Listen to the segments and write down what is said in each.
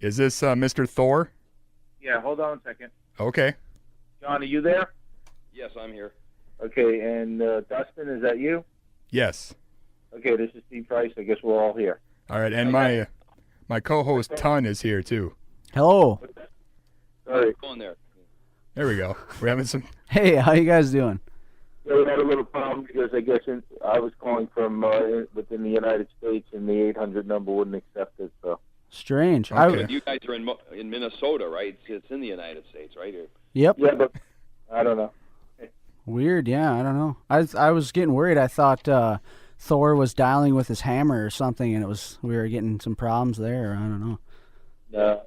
Is this Mr. Thor? Yeah, hold on a second. Okay. John, are you there? Yes, I'm here. Okay, and Dustin, is that you? Yes. Okay, this is Steve Price. I guess we're all here. All right, and my co-host Ton is here too. Hello. Sorry. Go on there. There we go. We're having some. Hey, how you guys doing? Yeah, we had a little problem because I guess I was calling from within the United States, and the 800 number wouldn't accept it. So. Strange. Okay. You guys are in Minnesota, right? It's in the United States, right? Yep. Yeah, but I don't know. Weird. Yeah, I don't know. I was getting worried. I thought Thor was dialing with his hammer or something, and we were getting some problems there. I don't know. No.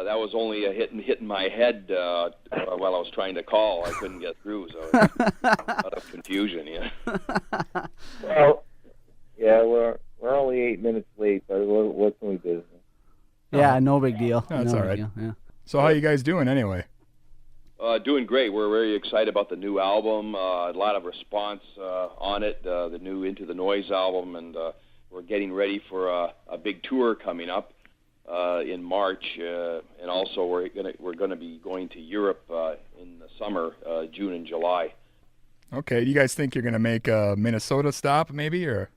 That was only a hitting my head while I was trying to call. I couldn't get through, so a lot of confusion. Yeah. Well, yeah, we're only 8 minutes late, but what can we do? Yeah, no big deal. No, that's no all big right. deal, yeah. So how you guys doing anyway? Doing great. We're very excited about the new album. A lot of response on it. The new Into the Noise album, and we're getting ready for a big tour coming up in March, and also we're gonna be going to Europe in the summer, June and July. Okay. Do you guys think you're gonna make a Minnesota stop, maybe, or?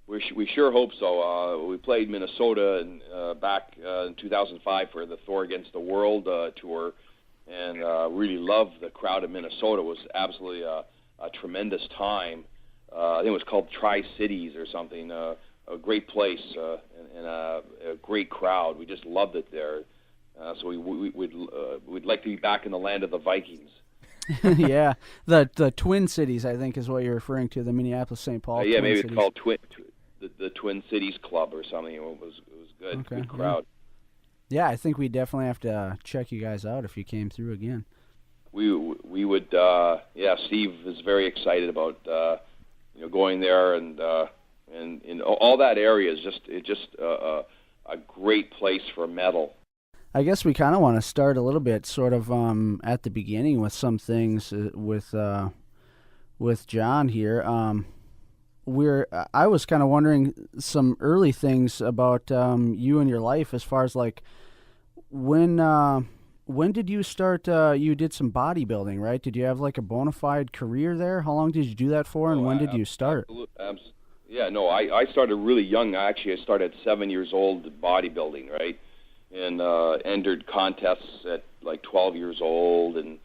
We sure hope so. We played Minnesota back in 2005 for the Thor Against the World tour, and really loved the crowd in Minnesota. It was absolutely a tremendous time. I think it was called Tri-Cities or something. A great place and a great crowd. We just loved it there. So we'd like to be back in the land of the Vikings. Yeah, the Twin Cities, I think, is what you're referring to. The Minneapolis-St. Paul. Yeah, Twin maybe Cities. it's called the Twin Cities Club or something. It was good. Okay, Good crowd. Yeah, I think we definitely have to check you guys out if you came through again. We would. Steve is very excited about going there, and all that area is just a great place for metal. I guess we kind of want to start a little bit, sort of at the beginning with some things with John here. I was kind of wondering some early things about you and your life, as far as like when did you start? You did some bodybuilding, right? Did you have like a bona fide career there? How long did you do that for, and when did you start? Yeah, no, I started really young. Actually, I started at 7 years old bodybuilding, right? And entered contests at like 12 years old, and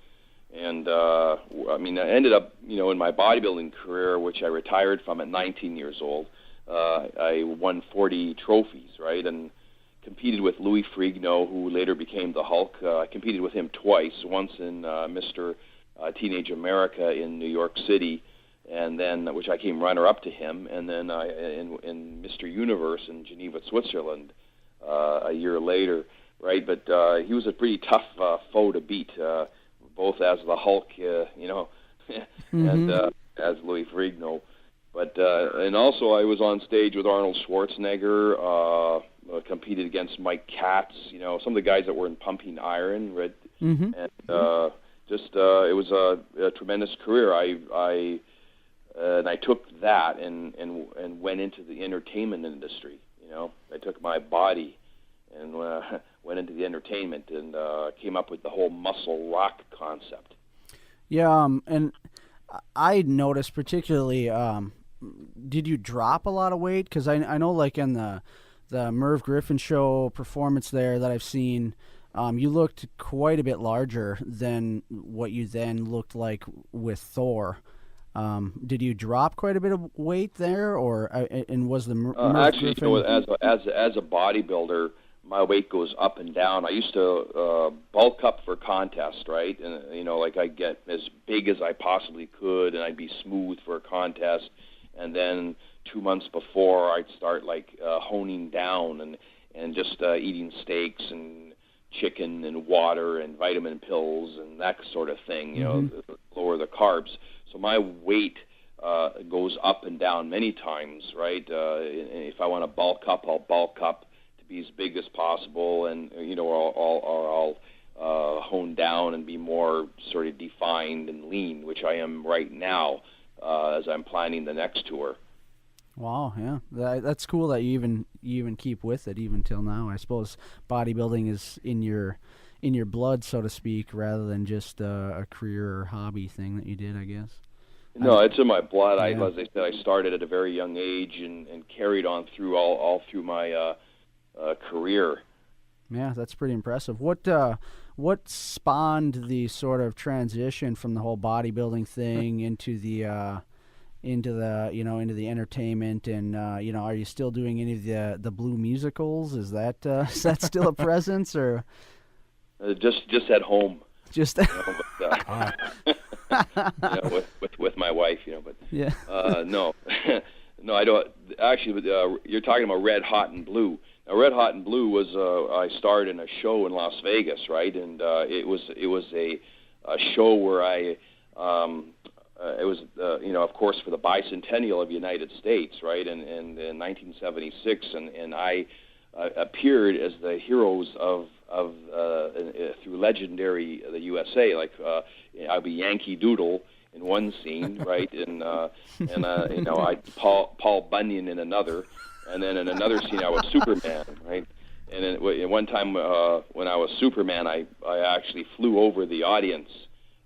I mean, I ended up, in my bodybuilding career, which I retired from at 19 years old. I won 40 trophies, right, and competed with Louis Frigno, who later became the Hulk. I competed with him twice, once in Mr. Teenage America in New York City, and then which I came runner-up to him, and then in Mr. Universe in Geneva, Switzerland, a year later, right? But he was a pretty tough foe to beat, both as the Hulk, and as Louis Frigno. But and also I was on stage with Arnold Schwarzenegger, competed against Mike Katz, some of the guys that were in Pumping Iron, right? Mm-hmm. And it was a tremendous career. I took that and went into the entertainment industry. I took my body and went into the entertainment and came up with the whole muscle rock concept. Yeah, and I noticed particularly, did you drop a lot of weight? Because I know, like in the Merv Griffin show performance there that I've seen, you looked quite a bit larger than what you then looked like with Thor. Did you drop quite a bit of weight there, or and was the Merv actually, Griffin... as a bodybuilder, my weight goes up and down. I used to bulk up for contest, right? And like I'd get as big as I possibly could, and I'd be smooth for a contest. And then 2 months before, I'd start like honing down and just eating steaks and chicken and water and vitamin pills and that sort of thing. Lower the carbs. So my weight goes up and down many times, right? If I want to bulk up, I'll bulk up to be as big as possible, and I'll hone down and be more sort of defined and lean, which I am right now as I'm planning the next tour. Wow, yeah, that's cool that you even keep with it even till now. I suppose bodybuilding is in your blood, so to speak, rather than just a career or hobby thing that you did, I guess. No, it's in my blood. Yeah. As I said, I started at a very young age and carried on through all through my career. Yeah, that's pretty impressive. What spawned the sort of transition from the whole bodybuilding thing into the entertainment, and are you still doing any of the Blue musicals? Is that is that still a presence, or Just at home, just you know, with my wife, but yeah? no, no, I don't. Actually, you're talking about Red Hot and Blue. Now, Red Hot and Blue was I starred in a show in Las Vegas, right? And it was a show where it was of course for the bicentennial of the United States, right? And in 1976, and I appeared as the heroes of through legendary the USA, like I'd be Yankee Doodle in one scene, right? And I Paul Bunyan in another, and then in another scene I was Superman, right? And then one time when I was Superman, I actually flew over the audience,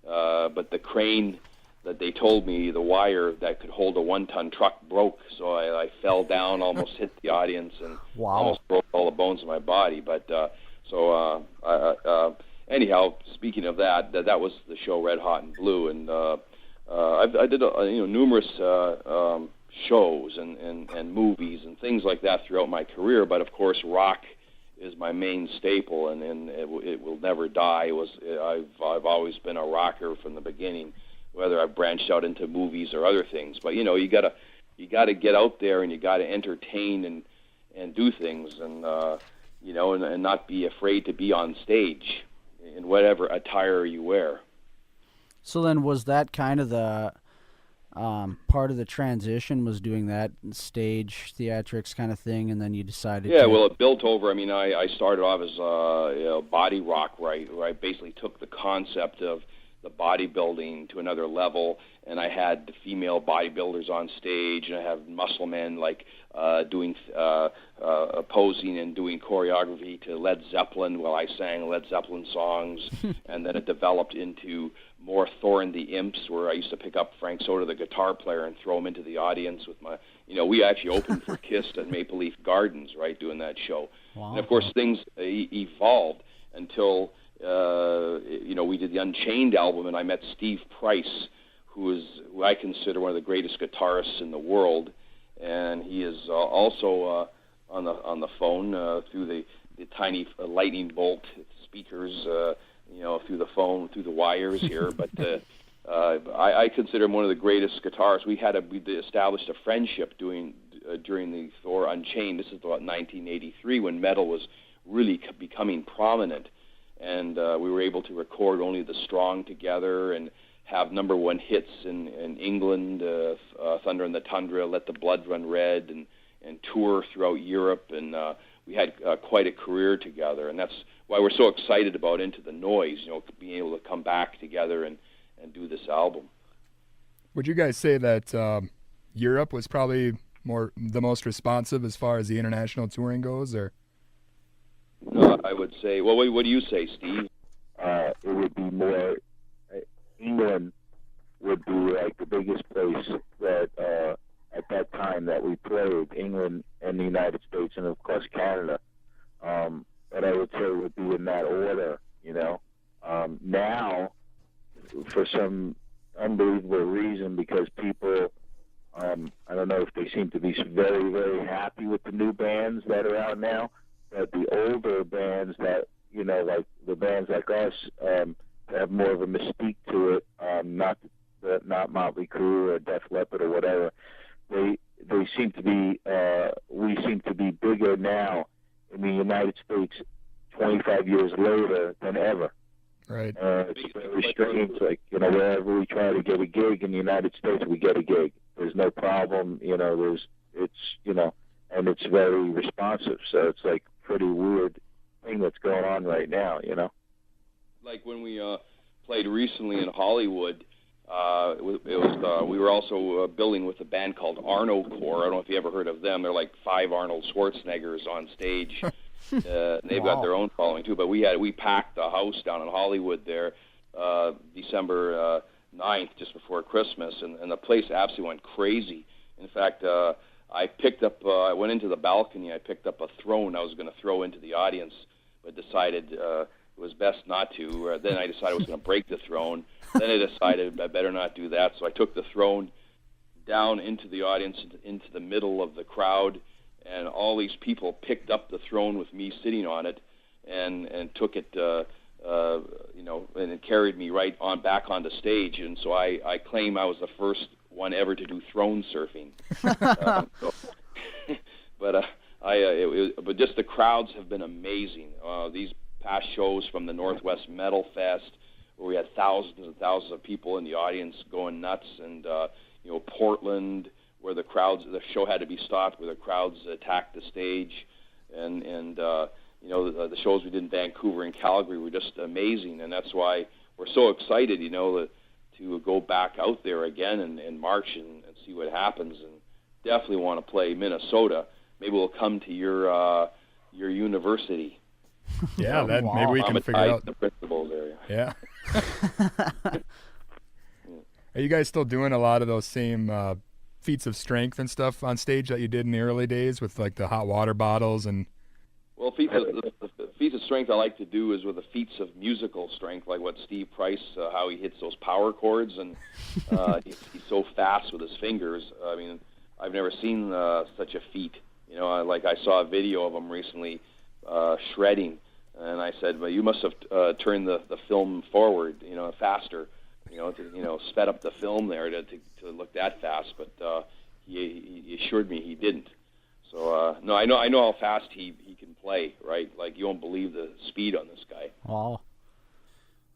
but the crane that they told me, the wire that could hold a 1-ton truck broke, so I fell down, almost hit the audience, and Wow. almost broke all the bones in my body. But anyhow, speaking of that was the show Red Hot and Blue, and I did numerous shows and movies and things like that throughout my career. But of course, rock is my main staple, and it will never die. I've always been a rocker from the beginning, whether I've branched out into movies or other things. But you gotta get out there, and you gotta entertain and do things, and and not be afraid to be on stage in whatever attire you wear. So then, was that kind of the part of the transition, was doing that stage theatrics kind of thing, and then you decided Yeah, to... well, it built over. I mean, I started off as body rock, right? Where I basically took the concept of the bodybuilding to another level, and I had the female bodybuilders on stage, and I have muscle men like doing posing and doing choreography to Led Zeppelin while I sang Led Zeppelin songs, and then it developed into more Thor and the Imps, where I used to pick up Frank Soda, the guitar player, and throw him into the audience with my, we actually opened for Kiss at Maple Leaf Gardens, right, doing that show. Wow. And of course things evolved until we did the Unchained album, and I met Steve Price, who I consider one of the greatest guitarists in the world, and he is also on the phone through the tiny lightning bolt speakers, through the phone, through the wires here. But I consider him one of the greatest guitarists. We established a friendship during the Thor Unchained. This is about 1983, when metal was really becoming prominent. And we were able to record Only the Strong together and have number one hits in England, Thunder in the Tundra, Let the Blood Run Red, and tour throughout Europe. And we had quite a career together. And that's why we're so excited about Into the Noise, being able to come back together and do this album. Would you guys say that Europe was probably the most responsive as far as the international touring goes, or? No, I would say. Well, what do you say, Steve? It would be more. England would be like the biggest place that at that time that we played. England and the United States, and of course Canada. But I would say it would be in that order. Now, for some unbelievable reason, because people, I don't know if they seem to be very, very happy with the new bands that are out now. But the older bands that, like the bands like us, have more of a mystique to it, not Motley Crue or Def Leppard or whatever. They seem to be, we seem to be bigger now in the United States 25 years later than ever. Right. It's very strange. Like, wherever we try to get a gig in the United States, we get a gig. There's no problem. And it's very responsive. So it's like pretty weird thing that's going on right now. Like when we played recently in Hollywood, We were also billing with a band called Arno Corps. I don't know if you ever heard of them. They're like 5 Arnold Schwarzeneggers on stage. They've got their own following too. But we packed the house down in Hollywood there, December 9th, just before Christmas, and the place absolutely went crazy. In fact, I went into the balcony. I picked up a throne I was going to throw into the audience, but decided it was best not to. Then I decided I was going to break the throne. Then I decided I better not do that. So I took the throne down into the audience, into the middle of the crowd, and all these people picked up the throne with me sitting on it, and took it, and it carried me right on back onto stage. And so I claim I was the first one ever to do throne surfing. But just the crowds have been amazing. These past shows from the Northwest Metal Fest, where we had thousands and thousands of people in the audience going nuts, and Portland, where the show had to be stopped, where the crowds attacked the stage, and the shows we did in Vancouver and Calgary were just amazing, and that's why we're so excited, to go back out there again in March and see what happens, and definitely want to play Minnesota. Maybe we'll come to your university. Yeah, maybe we can figure out the principal there. Yeah. Are you guys still doing a lot of those same feats of strength and stuff on stage that you did in the early days with like the hot water bottles and? Well, the feats of strength I like to do is with the feats of musical strength, like what Steve Price, how he hits those power chords, and he's so fast with his fingers. I mean, I've never seen such a feat. Like I saw a video of him recently shredding, and I said, well, you must have turned the film forward, faster, to sped up the film there to look that fast. But he assured me he didn't. So no, I know how fast he can play, right? Like, you won't believe the speed on this guy. Wow.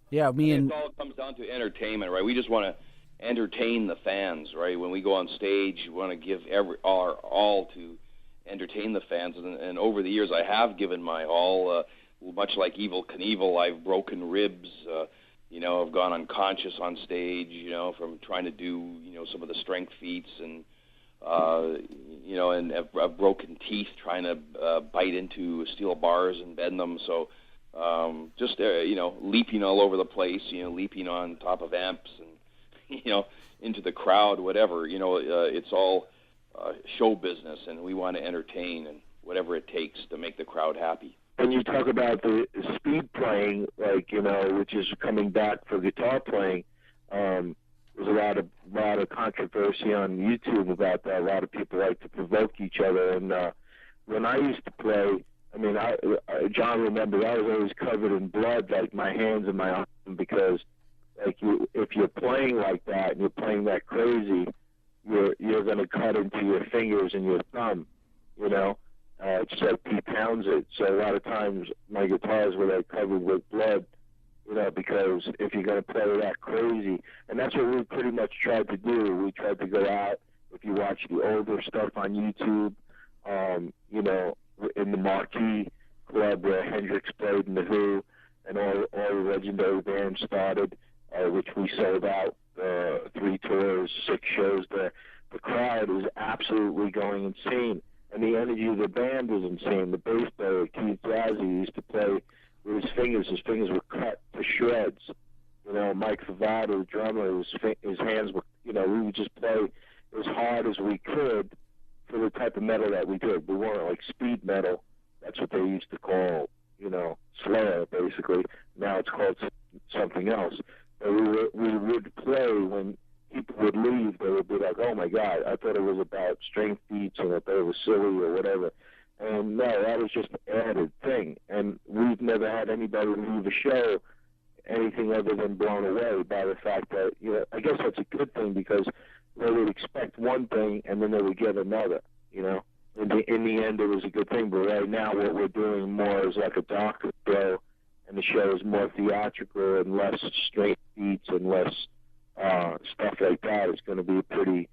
Yeah, it all comes down to entertainment, right? We just want to entertain the fans, right? When we go on stage, we want to give our all to entertain the fans, and over the years I have given my all. Much like Evel Knievel, I've broken ribs. I've gone unconscious on stage. From trying to do some of the strength feats, and and I've broken teeth trying to bite into steel bars and bend them. So just leaping all over the place, leaping on top of amps and into the crowd, whatever. It's all show business, and we want to entertain, and whatever it takes to make the crowd happy. When you talk about the speed playing, which is coming back for guitar playing, there's a lot of controversy on YouTube about that. A lot of people like to provoke each other, and when I used to play, John remembers I was always covered in blood, like my hands and my arms, because if you're playing like that and you're playing that crazy, you're going to cut into your fingers and your thumb, just like Pete Townsend. So a lot of times my guitars were covered with blood, because if you're going to play that crazy, and that's what we pretty much tried to do. We tried to go out. If you watch the older stuff on YouTube, in the Marquee Club where Hendrix played and The Who and all the legendary bands started, which we sold out 3 tours, 6 shows there. The crowd is absolutely going insane, and the energy of the band is insane. The bass player, Keith Jazzy, used to play with his fingers were cut to shreds. Mike Favado, the drummer, his hands were, we would just play as hard as we could for the type of metal that we did. We weren't like speed metal. That's what they used to call, Slayer, basically. Now it's called something else. But we would play when people would leave. They would be like, oh my God, I thought it was about strength beats and I thought it was silly or whatever. And no, that was just an added thing. And we've never had anybody leave a show anything other than blown away by the fact that, I guess that's a good thing, because they would expect one thing and then they would get another, In the end, it was a good thing. But right now, what we're doing more is like a doctor show, and the show is more theatrical and less straight beats and less stuff like that. It's going to be a pretty